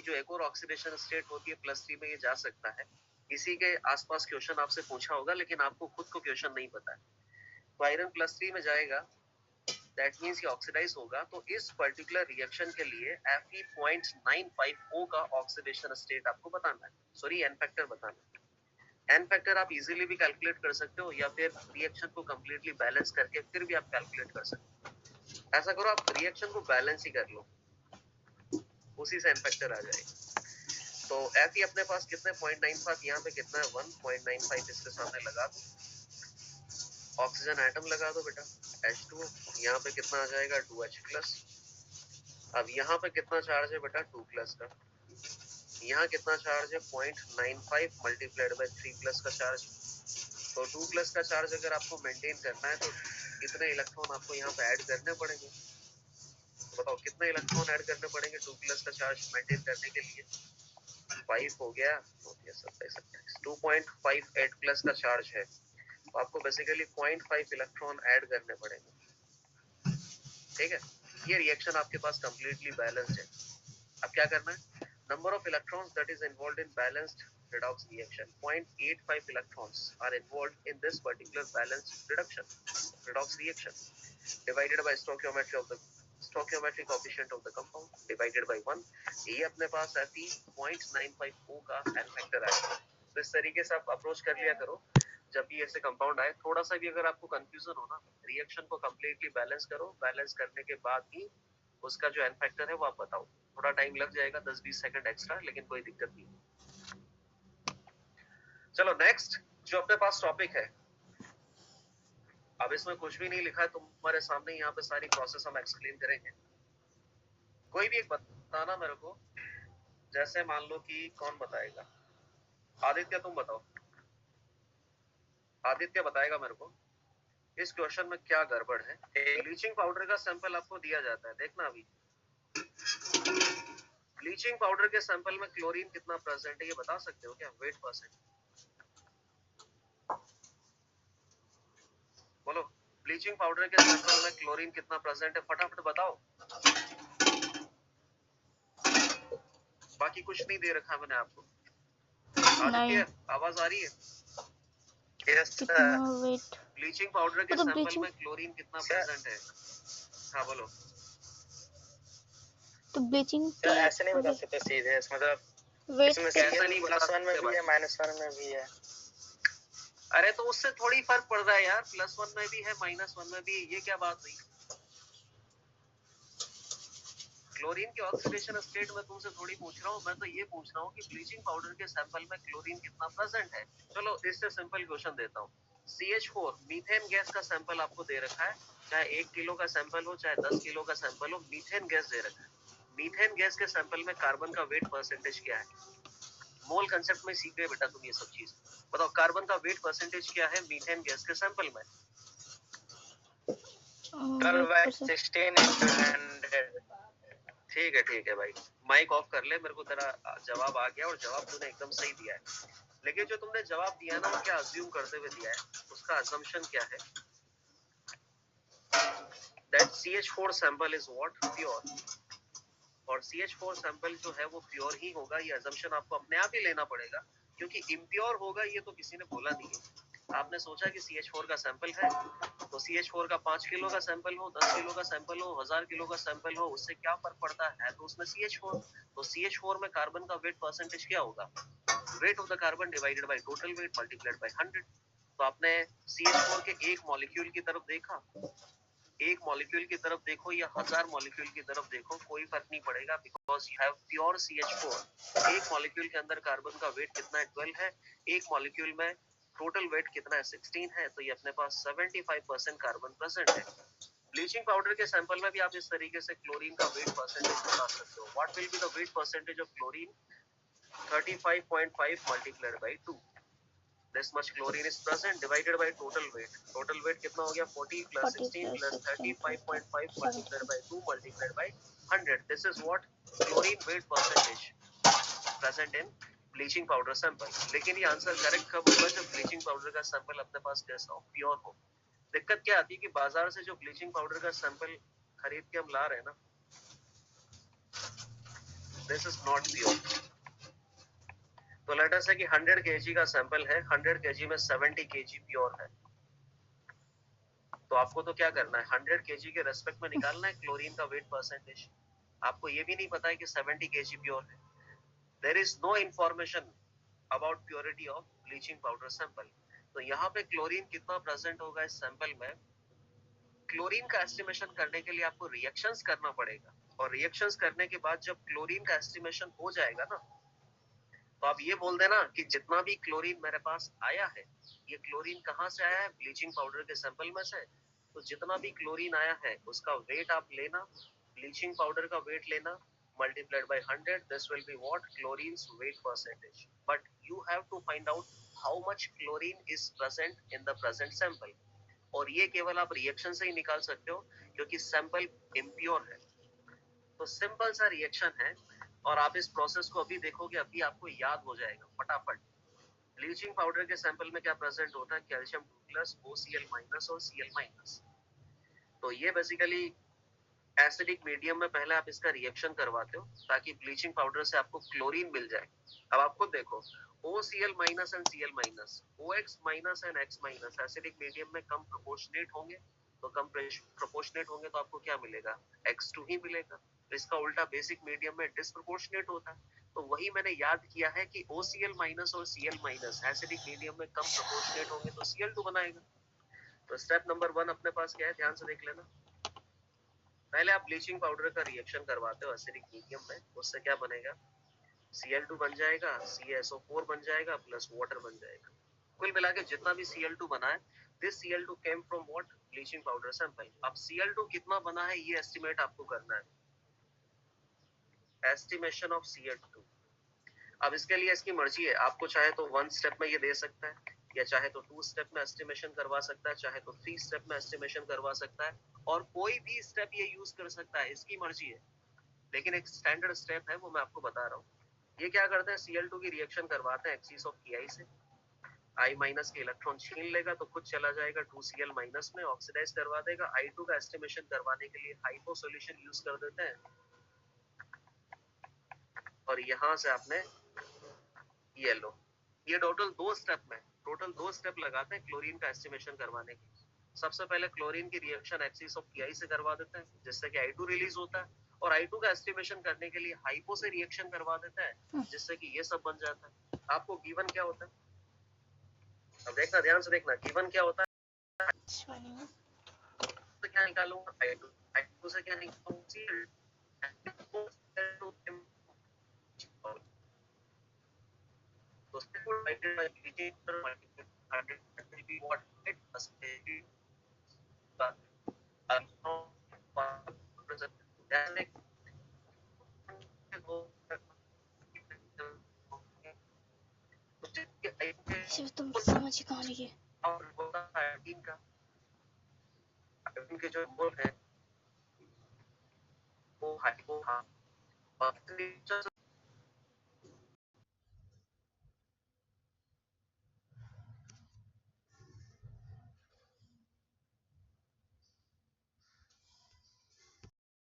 जो एक और ऑक्सीडेशन स्टेट होती है +3 में, ये जा सकता है। इसी के आसपास क्वेश्चन आपसे पूछा होगा, लेकिन आपको खुद को क्वेश्चन नहीं पता है। तो आयरन +3 में जाएगा, दैट मींस ये ऑक्सीडाइज होगा। तो इस पर्टिकुलर रिएक्शन के लिए Fe.950 का ऑक्सीडेशन स्टेट आपको बताना है, सॉरी एन फैक्टर बताना है। एन फैक्टर आप इजीली भी कैलकुलेट कर सकते हो, या फिर रिएक्शन को कंप्लीटली बैलेंस करके फिर भी आप कैलकुलेट कर सकते हो। ऐसा करो, आप रिएक्शन को बैलेंस ही कर लो, उसी से एन फैक्टर आ जाएगा। तो Fe अपने पास कितने 0.95, यहाँ पे कितना है 1.95, इसके सामने लगा दो। ऑक्सीजन एटम लगा दो बेटा, H2, यहाँ पे कितना आ जाएगा 2H+। अब यहाँ पे कितना चार्ज है बेटा 2+ का, यहाँ कितना चार्ज है 0.95 मल्टीप्लाइड बाय 3+ का चार्ज। तो 2+ का चार्ज अगर आपको मेंटेन करना है तो कितने इलेक्ट्रॉन आपको यहाँ पे ऐड करने पड़ेंगे, बताओ कितने इलेक्ट्रॉन ऐड करने पड़ेंगे 2+ का चार्ज मेंटेन करने के लिए। 5 हो गया, 2.58+ का चार्ज है, तो आपको बेसिकली 0.5 इलेक्ट्रॉन ऐड करने पड़ेंगे। ठीक है, ये रिएक्शन आपके पास कंप्लीटली बैलेंस्ड है। अब क्या करना है, number of electrons that is involved in balanced redox reaction, 0.85 electrons are involved in this particular balanced redox reaction, divided by stoichiometric coefficient of the compound divided by 1। ये अपने पास Fe 0.950 का N factor आएगा। तो इस तरीके से आप approach कर लिया करो जब भी ऐसे कंपाउंड आए। थोड़ा सा भी अगर आपको कंफ्यूजन हो ना, रिएक्शन को कंप्लीटली बैलेंस करो, बैलेंस करने के बाद ही उसका जो एन फैक्टर है वो आप बताओ। थोड़ा टाइम लग जाएगा, 10-20 सेकंड एक्स्ट्रा, लेकिन कोई दिक्कत नहीं। चलो नेक्स्ट जो अपने पास टॉपिक है, अब इसमें कुछ भी नहीं लिखा है तुम्हारे सामने, यहाँ पे सारी प्रोसेस हम एक्सप्लेन करेंगे। कोई भी एक बताना मेरे को, जैसे मान लो कि कौन बताएगा, आदित्य तुम बताओ। आदित्य बताएगा मेरे को इस क्वेश्चन में क्या गड़बड़ है। ब्लीचिंग पाउडर का सैंपल आपको दिया जाता है, देखना अभी ब्लीचिंग पाउडर के सैंपल में क्लोरीन कितना प्रेजेंट है, ये बता सकते हो क्या, वेट परसेंट बोलो। ब्लीचिंग पाउडर के सैंपल में क्लोरीन कितना प्रेजेंट है, फटाफट बताओ। बाकी कुछ नहीं दे रखा मैंने आपको। आदित्य आवाज आ रही है? Yes sir. ब्लीचिंग पाउडर के सैंपल में क्लोरीन कितना प्रेजेंट है? हाँ बोलो। तो ब्लीचिंग ऐसे नहीं बता सकते सीधे, मतलब इसमें कैसा नहीं, +1 में भी है -1 में भी है। अरे तो उससे थोड़ी फर्क पड़ रहा है यार, +1 में भी है -1 में भी, ये क्या बात हुई। क्लोरीन के ऑक्सीडेशन स्टेट में तुमसे थोड़ी पूछ रहा हूँ, मैं तो ये पूछ रहा हूँ कि ब्लीचिंग पाउडर के सैंपल में क्लोरीन कितना प्रेजेंट है। चलो इससे सिंपल क्वेश्चन देता हूँ। CH4 मीथेन गैस का सैंपल आपको दे रखा है, चाहे 1 किलो का सैंपल हो चाहे 10 किलो का सैंपल हो, मीथेन गैस दे रखा है। मीथेन गैस के सैंपल में कार्बन का वेट परसेंटेज क्या है? मोल कंसेप्ट में सीख गए बेटा तुम ये सब चीज। बताओ कार्बन का वेट परसेंटेज क्या है मीथेन गैस के सैंपल में? 12/16 ठीक है भाई, माइक ऑफ कर ले, मेरे को तेरा जवाब आ गया और जवाब तूने एकदम सही दिया है। लेकिन जो तुमने जवाब दिया ना, क्या अज्यूम करते हुए दिया है, उसका असम्पशन क्या है? That CH4 sample is what? Pure। और CH4 सैंपल जो है वो प्योर ही होगा, ये अजम्पशन आपको अपने आप ही लेना पड़ेगा, क्योंकि इम्प्योर होगा ये तो किसी ने बोला नहीं है। आपने सोचा कि CH4 का सैंपल है, तो CH4 का 5 किलो का सैंपल हो, 10 किलो का सैंपल हो, 1000 किलो का सैंपल हो, उससे क्या फर्क पड़ता है, तो उसमें CH4। तो CH4 में कार्बन का वेट परसेंटेज क्या होगा? Weight of the carbon divided by total weight multiplied by 100। तो आपने CH4 के एक मॉलिक्यूल की तरफ देखा, एक मॉलिक्यूल की तरफ देखो या 1000 मॉलिक्यूल की तरफ देखो, कोई फर्क नहीं पड़ेगा, because you have pure CH4। एक मॉलिक्यूल के अंदर कार्बन का वेट कितना है? 12 है। एक मॉलिक्यूल में टोटल वेट कितना है? 16 है। तो ये अपने पास 75% कार्बन प्रेजेंट है। ब्लीचिंग पाउडर के सैंपल में भी आप इस तरीके से क्लोरीन का वेट परसेंटेज बता सकते हो। What will be the wait percentage of chlorine? 35.5 multiplied by 2। This much chlorine is present divided by total weight. Total weight कितना हो गया? 40 plus 16 plus 35.5 multiplied by 2 multiplied by 100. This is what chlorine weight percentage present in bleaching powder sample. लेकिन ये answer correct कब होगा? जब bleaching powder का sample अपने पास कैसा हो? प्योर हो। दिक्कत क्या आती है कि बाजार से जो ब्लीचिंग पाउडर का सैंपल खरीद के हम ला रहे हैं ना, दिस इज नॉट प्योर। तो लेट अस से कि 100 kg का सैंपल है, 100 kg में 70 kg प्योर है। तो आपको तो क्या करना है, 100 kg के रेस्पेक्ट में निकालना है क्लोरीन का वेट परसेंटेज। आपको ये भी नहीं पता है कि 70 kg प्योर है। There is no information about purity of bleaching powder sample. तो यहाँ पे क्लोरीन कितना प्रेजेंट होगा इस सैंपल में, क्लोरीन का एस्टिमेशन करने के लिए आपको रिएक्शंस करना पड़ेगा। और रिएक्शंस करने के बाद जब क्लोरीन का एस्टिमेशन हो जाएगा ना, तो आप ये बोल देना कि जितना भी क्लोरीन मेरे पास आया है, ये क्लोरीन कहाँ से आया है, ब्लीचिंग पाउडर के सैंपल में से। तो जितना भी क्लोरीन आया है उसका वेट आप लेना, ब्लीचिंग पाउडर का वेट लेना, multiplied by 100, this will be what, chlorine's weight percentage. But you have to find out how much chlorine is present in the present sample. और ये केवल आप रिएक्शन से ही निकाल सकते हो क्योंकि सैंपल इम्प्योर है। तो सिंपल सा रिएक्शन है और आप इस प्रोसेस को अभी देखोगे, अभी आपको याद हो जाएगा फटाफट। ब्लीचिंग पाउडर के सैंपल में क्या प्रेजेंट होता है, कैल्शियम 2+ OCl- और Cl-। तो ये बेसिकली एसिडिक मीडियम में पहले आप इसका रिएक्शन करवाते हो ताकि ब्लीचिंग पाउडर से आपको क्लोरीन मिल जाए। अब आप खुद देखो, OCl- and Cl-, OX- and X- acidic medium में कम प्रोपोर्शनेट होंगे। तो कम प्रोपोर्शनेट होंगे तो आपको क्या मिलेगा, X2 ही मिलेगा। तो इसका उल्टा बेसिक मीडियम में डिस्प्रोपोर्शनेट होता है। तो वही मैंने याद किया है कि OCl- और Cl- एसिडिक मीडियम में कम प्रोपोर्शनेट होंगे तो Cl2 बनाएगा। तो स्टेप नंबर 1 अपने पास क्या है, ध्यान से देख लेना। पहले आप ब्लीचिंग पाउडर का रिएक्शन करवाते हो एसिडिक मीडियम में, उससे क्या बनेगा, Cl2 बन जाएगा, CaSO4 बन जाएगा प्लस वाटर बन जाएगा। कुल मिला के जितना भी Cl2 बना है, this Cl2 came from what, bleaching powder sample. अब Cl2 कितना बना है ये एस्टिमेट आपको करना है, एस्टिमेशन ऑफ Cl2। अब इसके लिए इसकी मर्जी है, आपको चाहे तो 1 स्टेप में ये दे सकता है, या चाहे तो 2 स्टेप में एस्टिमेशन करवा सकता है, चाहे तो 3 स्टेप में एस्टिमेशन करवा सकता है, और कोई भी स्टेप ये यूज कर सकता है, इसकी मर्जी है। लेकिन एक स्टैंडर्ड स्टेप है वो मैं आपको बता रहा हूँ। ये क्या करते हैं, Cl2 की रिएक्शन करवाते हैं एक्सिस ऑफ Ki से, I- के इलेक्ट्रॉन छीन लेगा तो खुद चला जाएगा 2Cl- में, ऑक्सीडाइज करवा देगा। I2 का एस्टिमेशन करवाने के लिए हाइपो सॉल्यूशन यूज कर देते हैं। और यहाँ से आपने ये लो, ये टोटल 2 स्टेप लगाते हैं क्लोरीन का एस्टिमेशन करवाने के। सबसे पहले क्लोरीन की रिएक्शन एक्सिस ऑफ Ki से करवा देते हैं जिससे कि I2 रिलीज होता है, और I2 का एस्टिमेशन करने के लिए हाइपो से रिएक्शन करवा देता है जिससे कि ये सब बन जाता है। आपको गिवन क्या होता है, अब देखना, ध्यान से देखना, गिवन क्या होता है, तो क्या निकालूंगा, I2 से क्या निकालूंगा, तो शिव तुम समझ कहाँ रही है, के जो बोल है वो हाइपो,